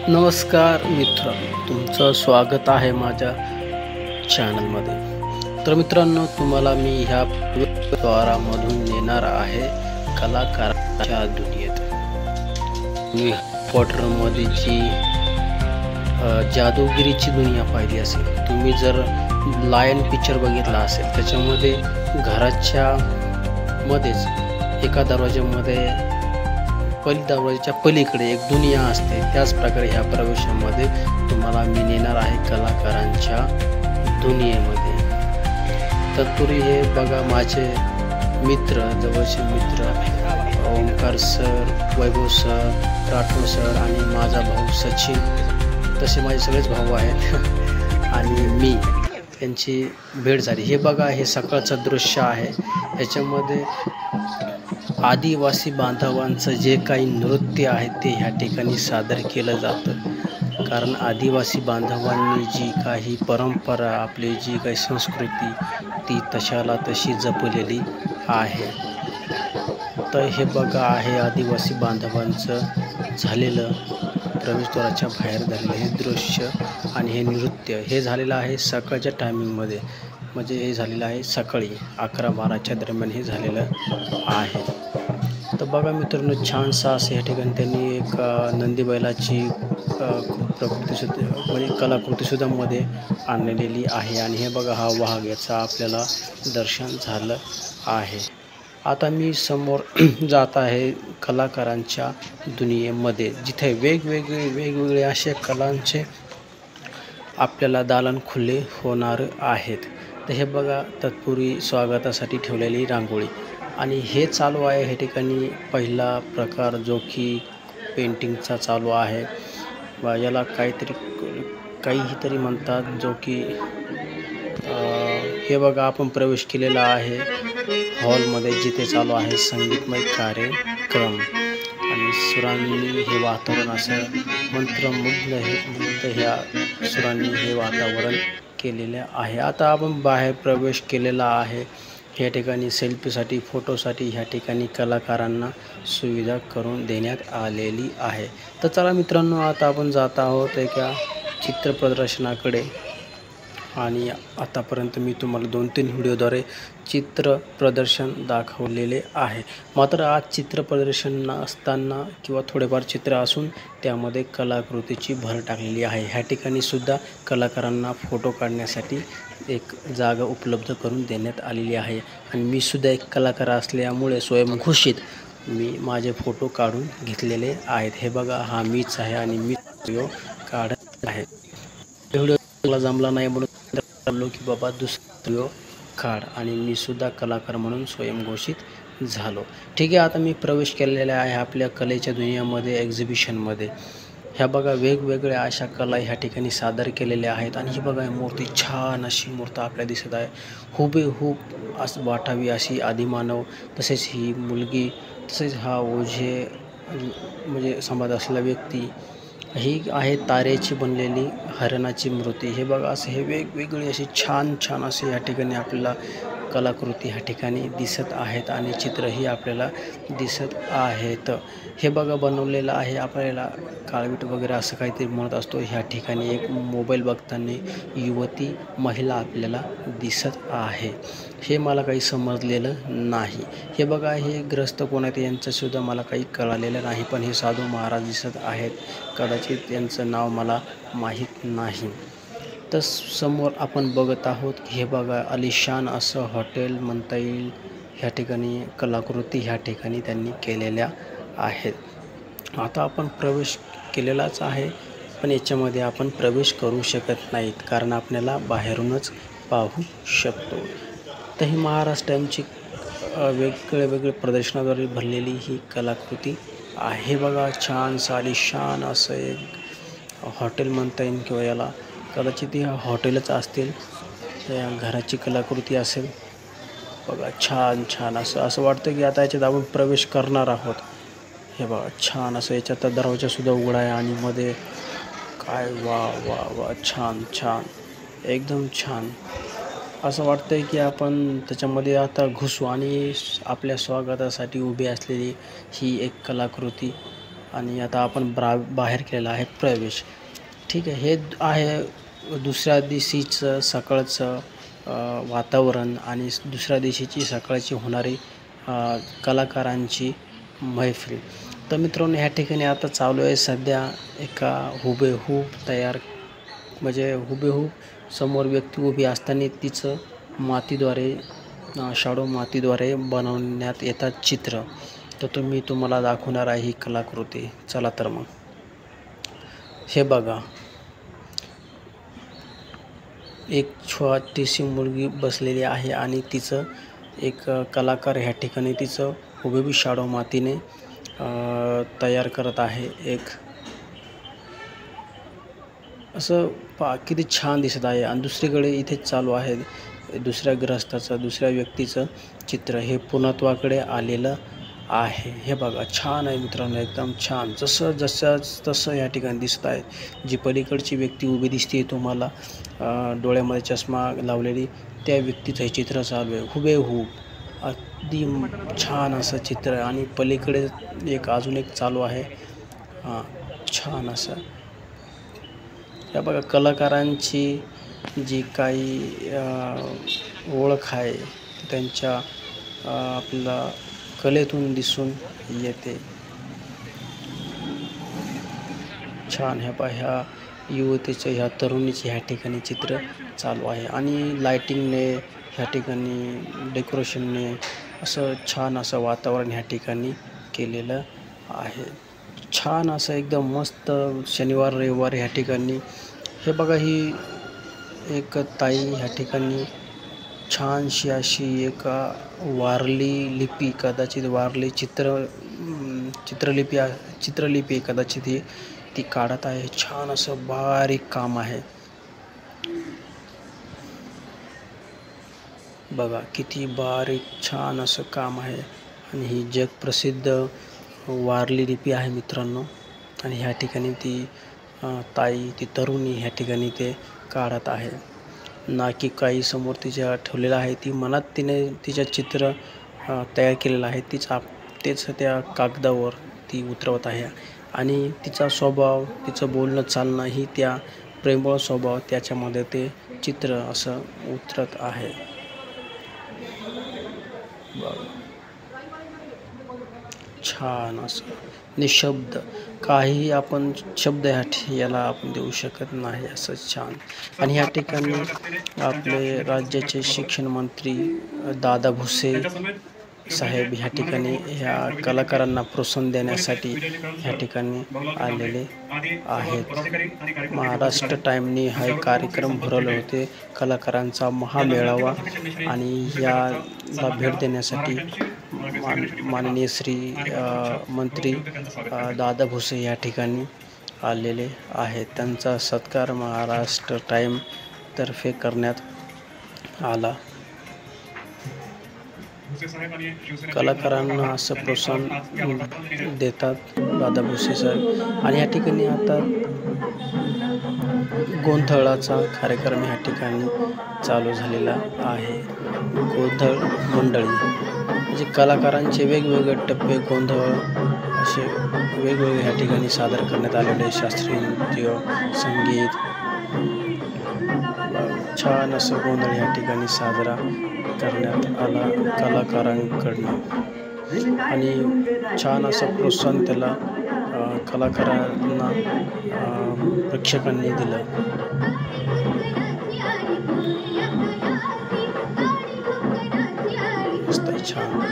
नमस्कार मित्र, तुमचं स्वागत आहे माझ्या चॅनलमध्ये. तर मित्रांनो, तुम्हाला मी ह्या द्वारामधून नेणार आहे कलाकारांच्या दुनियेत. मी पॉटरमध्ये जी जादूगिरीची दुनिया पाहिली असेल, तुम्ही जर लायन पिक्चर बघितला असेल, त्याच्यामध्ये घराच्या मध्येच एका दरवाज्यामध्ये दरवाजाच्या पलीकडे एक दुनिया असते. त्याच प्रकारे ह्या प्रवेशामध्ये तुम्हाला मी नेणार आहे कलाकारांच्या दुनियेमध्ये. तत्पूर्वी हे बघा, माझे मित्र, जवळचे मित्र ओंकार सर, वैभव सर, राठोड सर आणि माझा भाऊ सचिन, तसे माझे सगळेच भाऊ आहेत आणि मी, त्यांची भेट झाली. हे बघा, हे सकाळचं दृश्य आहे. याच्यामध्ये आदिवासी बांधवांचं जे काही नृत्य आहे ते ह्या ठिकाणी सादर केलं जातं. कारण आदिवासी बांधवांनी जी काही परंपरा, आपली जी काही संस्कृती, ती तशाला तशी जपलेली आहे. तर हे बघा, आहे आदिवासी बांधवांचं झालेलं प्रवेशद्वाराच्या बाहेर झालेलं हे दृश्य आणि हे नृत्य. हे झालेलं आहे सकाळच्या टायमिंगमध्ये, म्हणजे हे झालेलं आहे सकाळी 11-12च्या दरम्यान हे झालेलं आहे. तर बघा मित्रांनो, छानसा असं या ठिकाणी त्यांनी एक नंदी बैलाची प्रकृतीसुद्धा, म्हणजे कलाकृतीसुद्धा मध्ये आणलेली आहे. आणि हे बघा, हा वाघ, याचा आपल्याला दर्शन झालं आहे. आता मी समोर जात आहे कलाकारांच्या दुनियेमध्ये, जिथे वेगवेगळे असे कलांचे आपल्याला दालन खुले होणार आहेत. तर हे बघा, तत्पूर्वी स्वागतासाठी ठेवलेली रांगोळी आणि हे चालू आहे हे ठिकाणी पहिला प्रकार, जो की पेंटिंगचा चालू आहे. याला काहीतरी म्हणतात, जो की हे बघा, आपण प्रवेश केलेला आहे हॉलमध्ये, जिथे चालू आहे संगीतमय कार्यक्रम आणि सुरांनी हे वातावरण असं मंत्रमुग्ध ह्या सुरांनी हे वातावरण केलेले आहे. आता आपण बाहेर प्रवेश केलेला आहे. ह्या ठिकाणी सेल्फीसाठी, फोटोसाठी ह्या ठिकाणी कलाकारांना सुविधा करून देण्यात आलेली आहे. तर चला मित्रांनो, आता आपण जात आहोत एका चित्र प्रदर्शनाकडे. आणि आतापर्यंत मी तुम्हाला 2-3 व्हिडिओद्वारे चित्र प्रदर्शन दाखवलेले आहे. मात्र आज चित्र प्रदर्शन नसताना किंवा थोडेफार चित्र असून त्यामध्ये कलाकृतीची भर टाकलेली आहे. ह्या ठिकाणी सुद्धा कलाकारांना फोटो काढण्यासाठी एक जागा उपलब्ध करून देण्यात आलेली आहे. आणि मी सुद्धा एक कलाकार असल्यामुळे स्वयंघोषित मी माझे फोटो काढून घेतलेले आहेत. हे बघा, हा मीच आहे आणि मी व्हिडिओ काढत आहे. व्हिडिओ चांगला जमला नाही म्हणून बोललो की बाबा दुसरा व्हिडिओ काढ, आणि मी सुद्धा कलाकार म्हणून स्वयंघोषित झालो. ठीक आहे, आता मी प्रवेश केलेला आहे आपल्या कलेच्या दुनियामध्ये, एक्झिबिशनमध्ये. ह्या बघा, वेगवेगळ्या अशा कला ह्या ठिकाणी सादर केलेल्या आहेत. आणि ही बघा, मूर्ती, छान अशी मूर्ती आपल्या दिसत आहे. हुबेहूब असं वाटावी अशी आदिमानव, तसेच ही मुलगी, तसेच हा ओझे म्हणजे समाज असलेला व्यक्ती. ही आहे तारेची बनलेली हरणाची मूर्ती. हे बघा, असं हे वेगवेगळी अशी छान असे या ठिकाणी आपल्याला कलाकृती ह्या ठिकाणी दिसत आहेत आणि चित्रही आपल्याला दिसत आहेत. हे बघा, बनवलेलं आहे आपल्याला काळवीट वगैरे असं काहीतरी म्हणत असतो. ह्या ठिकाणी एक मोबाईल बघताना युवती, महिला आपल्याला दिसत आहे. हे मला काही समजलेलं नाही. हे बघा, हे ग्रस्त कोण आहेत यांचंसुद्धा मला काही कळालेलं नाही, पण हे साधू महाराज दिसत आहेत. कदाचित यांचं नाव मला माहीत नाही. तर समोर आपण बघत आहोत, हे बघा, आलिशान असं हॉटेल म्हणता येईल. ह्या ठिकाणी कलाकृती ह्या ठिकाणी त्यांनी केलेल्या आहेत. आता आपण प्रवेश केलेलाच आहे, पण याच्यामध्ये आपण प्रवेश करू शकत नाहीत, कारण आपल्याला बाहेरूनच पाहू शकतो. तर ही महाराष्ट्रांची वेगवेगळे प्रदर्शनाद्वारे भरलेली ही कलाकृती आहे. बघा, छान आलिशान असं एक हॉटेल म्हणता येईल, किंवा याला कदाचित ही हॉटेलच असतील, त्या घराची कलाकृती असेल. बघा, छान असं वाटतं की आता याच्यात आपण प्रवेश करणार आहोत. हे बघा, छान असं याच्यात दरवाजासुद्धा उघडा आहे आणि मध्ये काय, वा छान एकदम छान असं वाटतंय की आपण त्याच्यामध्ये आता घुसू आणि आपल्या स्वागतासाठी उभी असलेली ही एक कलाकृती आणि आता आपण बाहेर केलेला आहे प्रवेश. ठीक आहे, हे आहे दुसऱ्या दिवशीचं सकाळचं वातावरण आणि दुसऱ्या दिवशीची सकाळची होणारी कलाकारांची मैफिल. तर मित्रांनो, ह्या ठिकाणी आता चालू आहे सध्या एका हुबेहूब तयार, म्हणजे हुबेहूब समोर व्यक्ती उभी असताना तिचं मातीद्वारे शाडो मातीद्वारे बनवण्यात येतात चित्र. तर तुम्हाला दाखवणार आहे ही कलाकृती. चला तर मग हे बघा, एक छोटीशी मुलगी बसलेली आहे आणि तिचं एक कलाकार ह्या ठिकाणी तिचं हुबेहूब शाडो मातीने तयार करत आहे. एक असं किती छान दिसत आहे. आणि दुसरीकडे इथे चालू आहे दुसऱ्या ग्रस्ताचं, दुसऱ्या व्यक्तीचं चित्र हे पूर्णत्वाकडे आलेलं आहे. हे बघा, छान आहे मित्रांनो, एकदम छान. जसं तसं या ठिकाणी दिसत आहे. जी पलीकडची व्यक्ती उभी दिसते तुम्हाला डोळ्यामध्ये चष्मा लावलेली, त्या व्यक्तीचं हे चित्र चालू आहे हुबेहूब. अगदी छान असं चित्र आहे. आणि पलीकडे अजून एक चालू आहे छान असं. या बघा, कलाकारांची जी काही ओळख आहे त्यांच्या आपला कलेतून दिसून येते. छान. ह्या युवतीचं, ह्या तरुणीचे ह्या ठिकाणी चित्र चालू आहे. आणि लायटिंगने ह्या ठिकाणी डेकोरेशनने असं छान असं वातावरण ह्या ठिकाणी केलेलं आहे. छान असं एकदम मस्त शनिवार रविवार ह्या ठिकाणी. हे बघा, ही एक ताई ह्या ठिकाणी छानशी अशी एक वारली लिपी, कदाचित वारली चित्रलिपी कदाचित ती काढत आहे. छान असं बारीक काम आहे. बघा किती बारीक छान असं काम आहे. आणि ही जगप्रसिद्ध वारली लिपी आहे मित्रांनो. आणि ह्या ठिकाणी ती ती तरुणी ह्या ठिकाणी ते काढत आहे. ना की काही समोर तिच्या ठेवलेलं आहे. ती मनात तिने तिच्या चित्र तयार केलेलं आहे. तेच त्या कागदावर ती उतरवत आहे. आणि तिचा स्वभाव, तिचं बोलणं चालणं ही त्या प्रेमळ स्वभाव त्याच्यामध्ये ते चित्र असं उतरत आहे. छान असं निशब्द, काहीही आपण शब्द याला आपण देऊ शकत नाही असं छान. आणि ह्या ठिकाणी आपले राज्याचे शिक्षण मंत्री दादा भुसे साहेब ह्या ठिकाणी ह्या कलाकारांना प्रोत्साहन देण्यासाठी ह्या ठिकाणी आलेले आहेत. महाराष्ट्र टाईमनी हा कार्यक्रम भरवले होते, कलाकारांचा महामेळावा. आणि याला भेट देण्यासाठी माननीय श्री मंत्री दादा भुसे या ठिकाणी आलेले आहेत. त्यांचा सत्कार महाराष्ट्र टाईम तर्फे करण्यात आला. कलाकारांना असं प्रोत्साहन देतात दादा भुसे साहेब. आणि या ठिकाणी आता गोंधळाचा कार्यक्रम या ठिकाणी चालू झालेला आहे. गोंधळ मंडळी म्हणजे कलाकारांचे वेगवेगळे टप्पे, गोंधळ असे वेगवेगळे ह्या ठिकाणी सादर करण्यात आलेले. शास्त्रीय नृत्य, संगीत, छान असं गोंधळ या ठिकाणी साजरा करण्यात आला कलाकारांकडनं. आणि छान असं प्रोत्साहन त्याला कलाकारांना प्रेक्षकांनी दिलं. मस्त छान.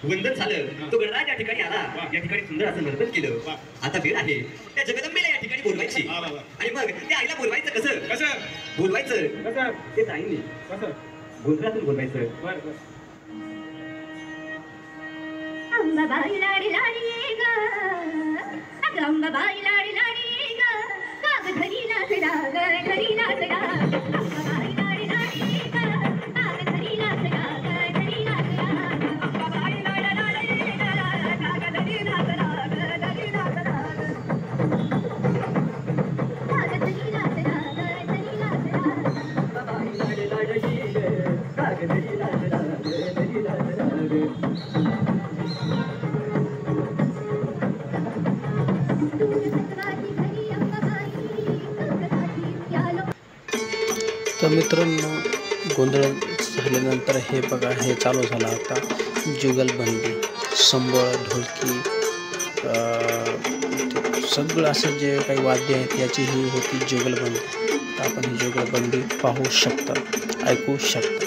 वंदन झालं, तो गणराज या ठिकाणी आला. या ठिकाणी सुंदर असं नर्तन केलं. आता वेळ आहे त्या जगदंबेला या ठिकाणी बोलवायची. आणि मग त्या आईला बोलवायचं कसं बोलवायचं ते ताईंनी गोंधळातून बोलवायचं. अंबाबाई लाडी लाडी ये ग, अगं अंबाबाई लाडी लाडी ये ग, काग धरी नाचडा ग धरी नाचडा, अंबाबाई लाडी लाडी ये ग, काग धरी नाचडा ग धरी नाचडा, अंबाबाई लाडी लाडी ये ग, काग धरी नाचडा ग धरी नाचडा, काग धरी नाचडा ग धरी नाचडा, अंबाबाई लाडी लाडी ये ग, काग धरी नाचडा ग धरी नाचडा. तर मित्रांनो, गोंधळ झाल्यानंतर हे बघा, हे चालू झालं आता जुगलबंदी, संबळ, ढोलकी, सगळं असं जे काही वाद्य आहेत याची ही होती जुगलबंदी. तर आपण ही जुगलबंदी पाहू शकता, ऐकू शकता.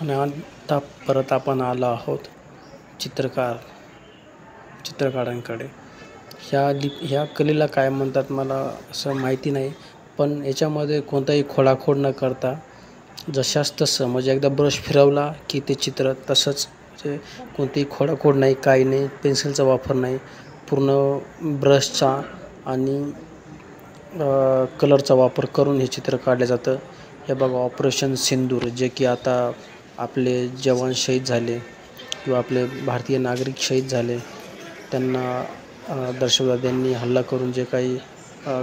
आणि आता परत आपण आलो आहोत चित्रकारांकडे. ह्या कलेला काय म्हणतात मला असं माहिती नाही, पण याच्यामध्ये कोणताही खोडाखोड न करता जशास तसं, म्हणजे एकदा ब्रश फिरवला की ते चित्र तसंच, म्हणजे कोणतीही खोडाखोड नाही, काही नाही, पेन्सिलचा वापर नाही, पूर्ण ब्रशचा आणि कलरचा वापर करून हे चित्र काढलं जातं. हे बघा, ऑपरेशन सिंदूर, जे की आता आपले जवान शहीद झाले किंवा आपले भारतीय नागरिक शहीद झाले, त्यांना दहशतवाद्यांनी हल्ला करून जे काही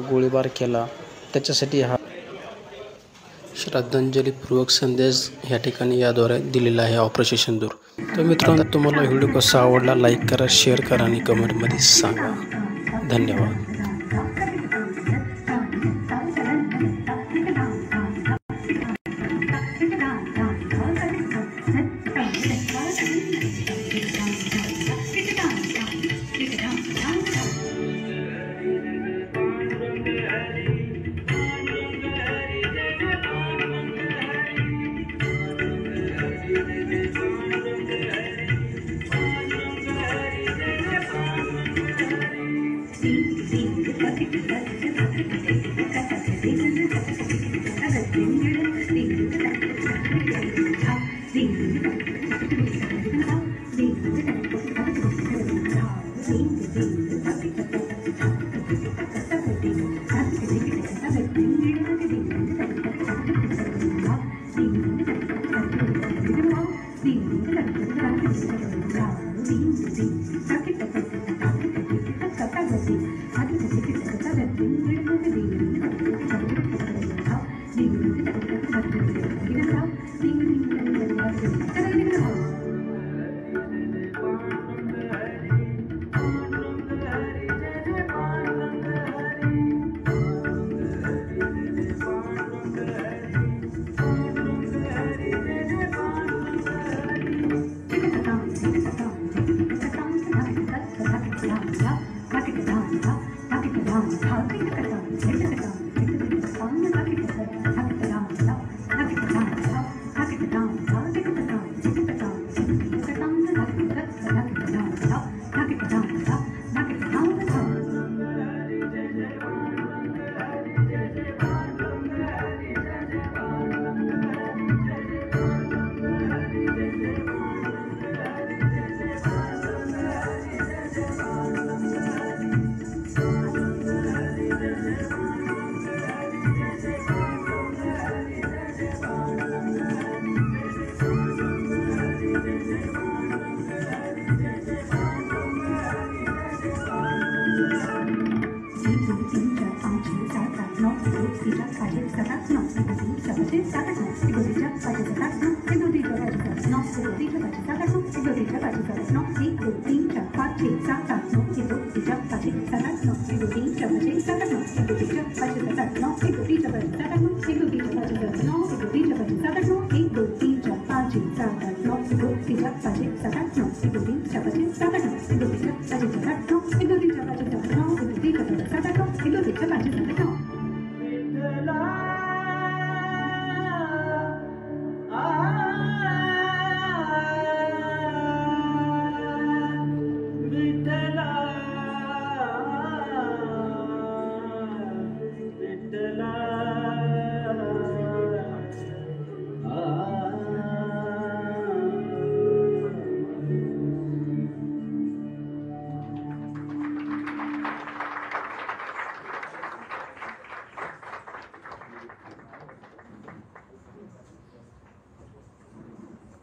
गोळीबार केला, त्याच्यासाठी हा श्रद्धांजलीपूर्वक संदेश या ठिकाणी याद्वारे दिलेला आहे, ऑपरेशन सिंदूर. तर मित्रांनो, तुम्हाला व्हिडिओ कसा आवडला लाईक करा, शेअर करा आणि कमेंटमध्ये सांगा. धन्यवाद. दोन तीन चार पाच एक सात आठ नऊ एक दोन तीन चार पाच एक सात आठ नऊ एक दोन तीन चार पाच एक सात आठ नऊ एक दोन तीन चार पाच एक सात नऊ एक दोन तीन चार पाच एक सात आठ नऊ एक दोन तीन चार पाच एक सात नऊ एक दोन तीन चार पाच एक सात आठ नऊ एक दोन तीन चार पाच एक सात आठ नऊ एक दोन तीन चार पाच एक सात आठ नऊ एक दोन तीन चार पाच एक सात आठ नऊ एक दोन तीन चार पाच एक सात आठ नऊ एक दोन तीन चार पाच एक सात नऊ एक दोन तीन चार पाच एक सात आठ नऊ एक दोन तीन चार पाच एक सात आठ नऊ एक दोन तीन चार पाच एक सात आठ नऊ एक दोन तीन चार पाच एक सात आठ नऊ एक दोन तीन चार पाच एक सात आठ नऊ एक दोन तीन चार पाच एक सात आठ नऊ एक दोन तीन चार पाच एक सात आठ नऊ एक दोन तीन चार पाच एक सात आठ नऊ